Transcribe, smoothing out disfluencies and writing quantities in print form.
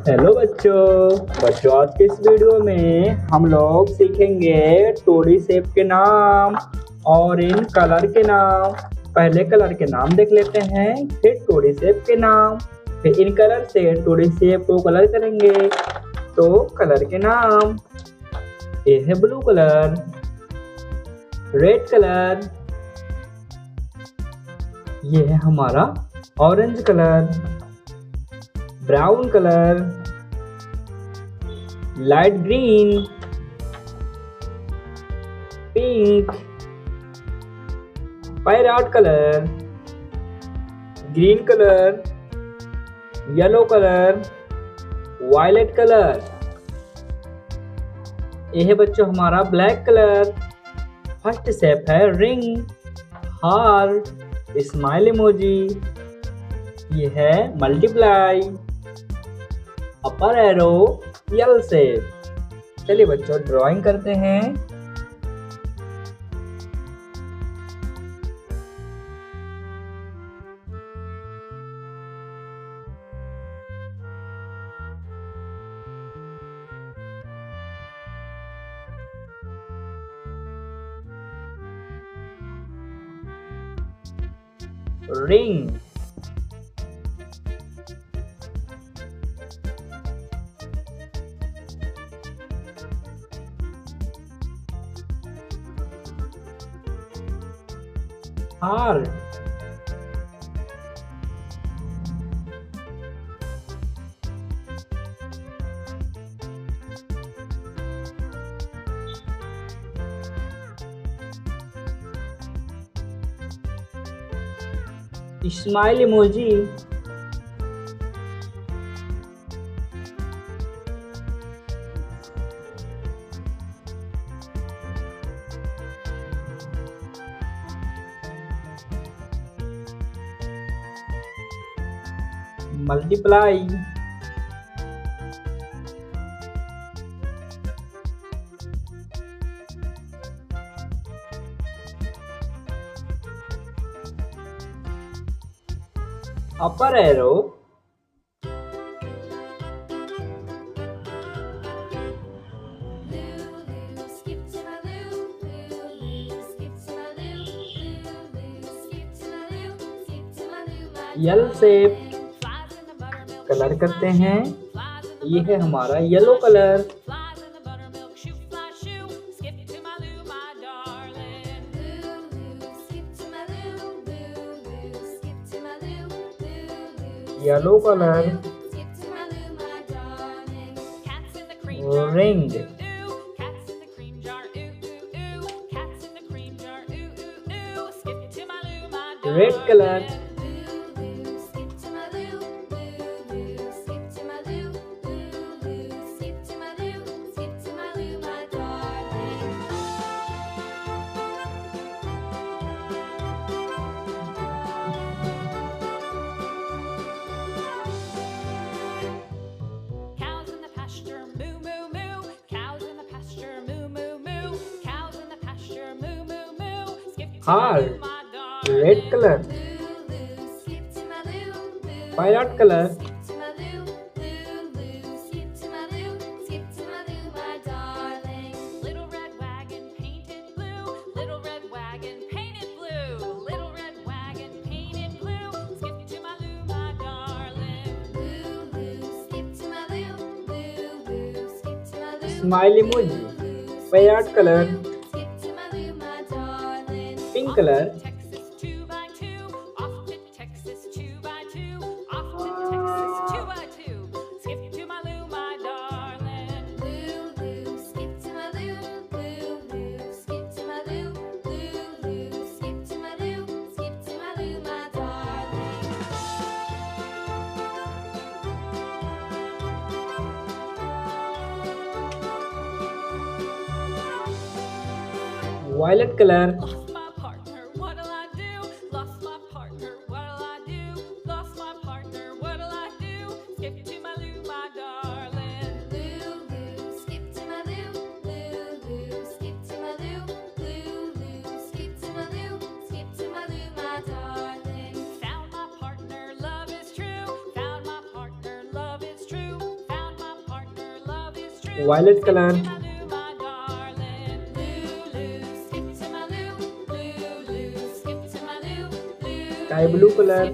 Hello बच्चों आज के इस वीडियो में हम लोग सीखेंगे टोरी शेप के नाम और इन कलर के नाम। पहले कलर के नाम देख लेते हैं, फिर टोरी शेप के नाम, फिर इन कलर से टोरी शेप को कलर करेंगे। तो कलर के नाम, ये है ब्लू कलर, रेड कलर, ये है हमारा orange colour, brown colour, light green, pink, parrot colour, green colour, yellow colour, violet colour. यह है बच्चों हमारा ब्लैक कलर। फर्स्ट शेप है रिंग, हार्ट, स्माइल इमोजी। ये है multiply, upper arrow, L shape. चलिए बच्चों ड्राइंग करते हैं। Ring, heart, smile emoji, multiply, upper arrow, L shape. Colour करते हैं, ये है हमारा yellow colour, yellow colour, ring, red colour, heart, red colour, parrot colour, smile emoji, parrot colour, pink colour, violet colour, violet colour, sky blue colour,